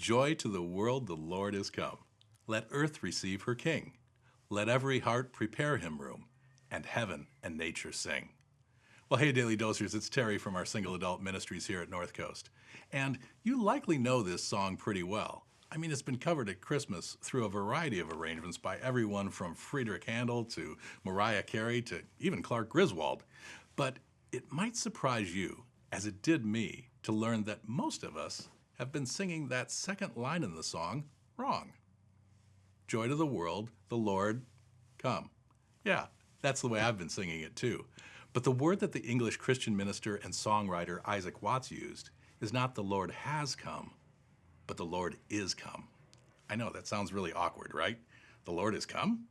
Joy to the world, the Lord is come. Let earth receive her King. Let every heart prepare him room, and heaven and nature sing. Well, hey, Daily Dosers, it's Terry from our Single Adult Ministries here at North Coast. And you likely know this song pretty well. I mean, it's been covered at Christmas through a variety of arrangements by everyone from Friedrich Handel to Mariah Carey to even Clark Griswold. But it might surprise you, as it did me, to learn that most of us have been singing that second line in the song wrong. Joy to the world, the Lord, come. Yeah, that's the way I've been singing it too. But the word that the English Christian minister and songwriter Isaac Watts used is not the Lord has come, but the Lord is come. I know, that sounds really awkward, right? The Lord is come?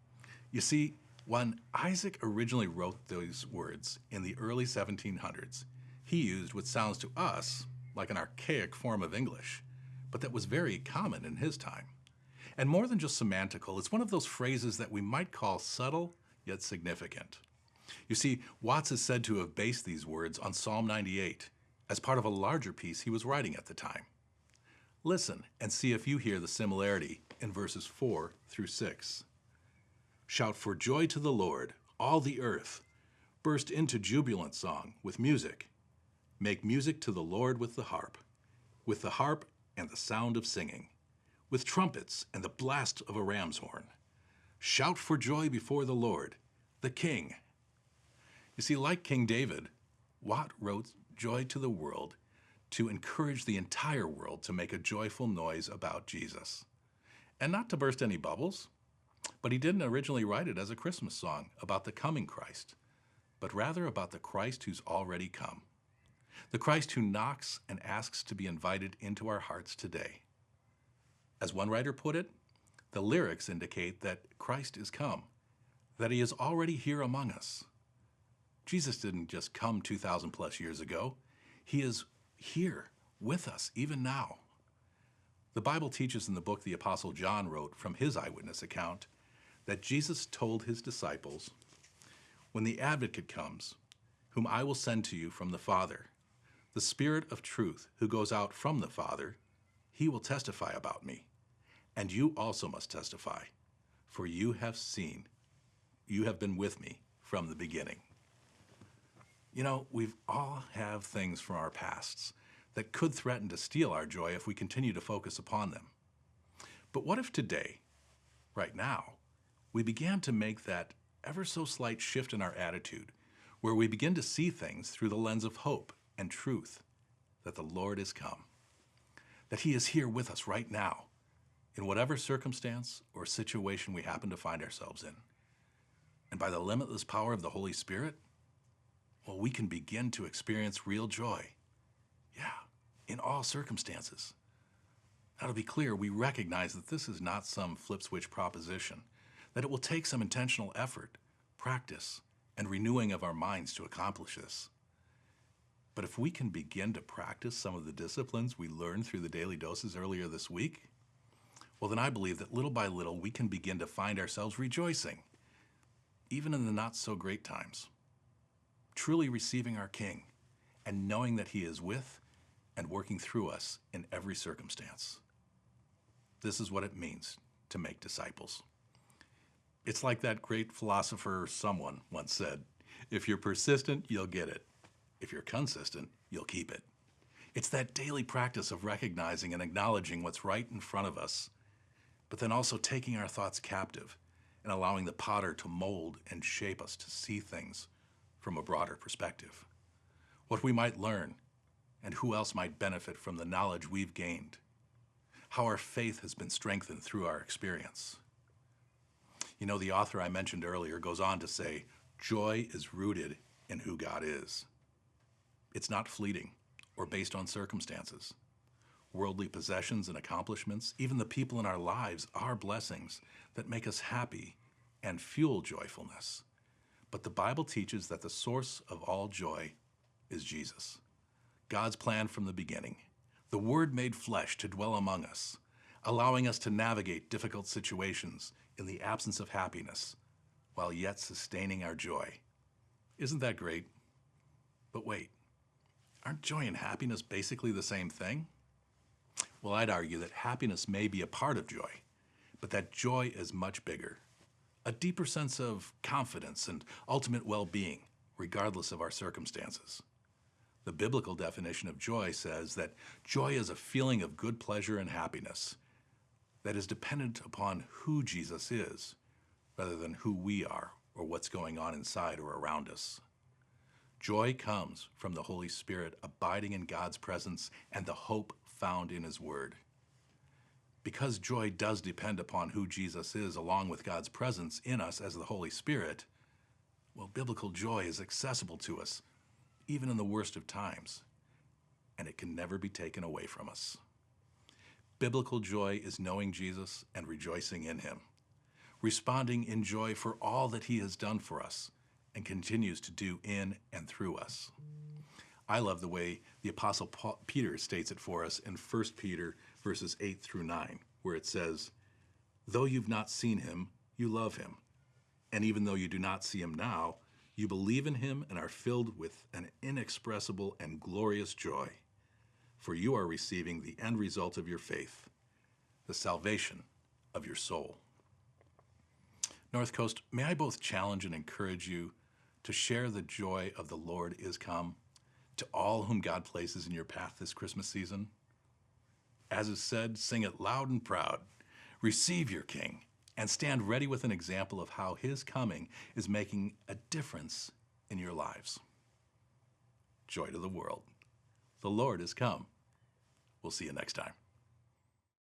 You see, when Isaac originally wrote those words in the early 1700s, he used what sounds to us like an archaic form of English, but that was very common in his time. And more than just semantical, it's one of those phrases that we might call subtle yet significant. You see, Watts is said to have based these words on Psalm 98 as part of a larger piece he was writing at the time. Listen and see if you hear the similarity in verses 4 through 6. Shout for joy to the Lord, all the earth. Burst into jubilant song with music. Make music to the Lord with the harp and the sound of singing, with trumpets and the blast of a ram's horn. Shout for joy before the Lord, the King. You see, like King David, Watt wrote Joy to the World to encourage the entire world to make a joyful noise about Jesus. And not to burst any bubbles, but he didn't originally write it as a Christmas song about the coming Christ, but rather about the Christ who's already come. The Christ who knocks and asks to be invited into our hearts today. As one writer put it, the lyrics indicate that Christ is come, that he is already here among us. Jesus didn't just come 2,000 plus years ago. He is here with us even now. The Bible teaches in the book the Apostle John wrote from his eyewitness account that Jesus told his disciples, "When the advocate comes, whom I will send to you from the Father, the Spirit of truth who goes out from the Father, he will testify about me. And you also must testify, for you have been with me from the beginning." You know, we've all have things from our pasts that could threaten to steal our joy if we continue to focus upon them. But what if today, right now, we began to make that ever so slight shift in our attitude, where we begin to see things through the lens of hope and truth, that the Lord is come, that he is here with us right now, in whatever circumstance or situation we happen to find ourselves in. And by the limitless power of the Holy Spirit, well, we can begin to experience real joy. Yeah, in all circumstances. Now, to be clear, we recognize that this is not some flip switch proposition, that it will take some intentional effort, practice, and renewing of our minds to accomplish this. But if we can begin to practice some of the disciplines we learned through the daily doses earlier this week, well, then I believe that little by little we can begin to find ourselves rejoicing, even in the not so great times, truly receiving our King and knowing that he is with and working through us in every circumstance. This is what it means to make disciples. It's like that great philosopher someone once said, if you're persistent, you'll get it. If you're consistent, you'll keep it. It's that daily practice of recognizing and acknowledging what's right in front of us, but then also taking our thoughts captive and allowing the potter to mold and shape us to see things from a broader perspective. What we might learn and who else might benefit from the knowledge we've gained. How our faith has been strengthened through our experience. You know, the author I mentioned earlier goes on to say, joy is rooted in who God is. It's not fleeting or based on circumstances. Worldly possessions and accomplishments, even the people in our lives, are blessings that make us happy and fuel joyfulness. But the Bible teaches that the source of all joy is Jesus. God's plan from the beginning, the Word made flesh to dwell among us, allowing us to navigate difficult situations in the absence of happiness, while yet sustaining our joy. Isn't that great? But wait, aren't joy and happiness basically the same thing? Well, I'd argue that happiness may be a part of joy, but that joy is much bigger. A deeper sense of confidence and ultimate well-being, regardless of our circumstances. The biblical definition of joy says that joy is a feeling of good pleasure and happiness that is dependent upon who Jesus is, rather than who we are or what's going on inside or around us. Joy comes from the Holy Spirit abiding in God's presence and the hope found in His Word. Because joy does depend upon who Jesus is, along with God's presence in us as the Holy Spirit, well, biblical joy is accessible to us, even in the worst of times, and it can never be taken away from us. Biblical joy is knowing Jesus and rejoicing in Him, responding in joy for all that He has done for us and continues to do in and through us. I love the way the Apostle Peter states it for us in 1 Peter verses 8 through 9, where it says, "Though you've not seen Him, you love Him. And even though you do not see Him now, you believe in Him and are filled with an inexpressible and glorious joy. For you are receiving the end result of your faith, the salvation of your soul." North Coast, may I both challenge and encourage you to share the joy of the Lord is come to all whom God places in your path this Christmas season. As is said, sing it loud and proud. Receive your King and stand ready with an example of how His coming is making a difference in your lives. Joy to the world. The Lord is come. We'll see you next time.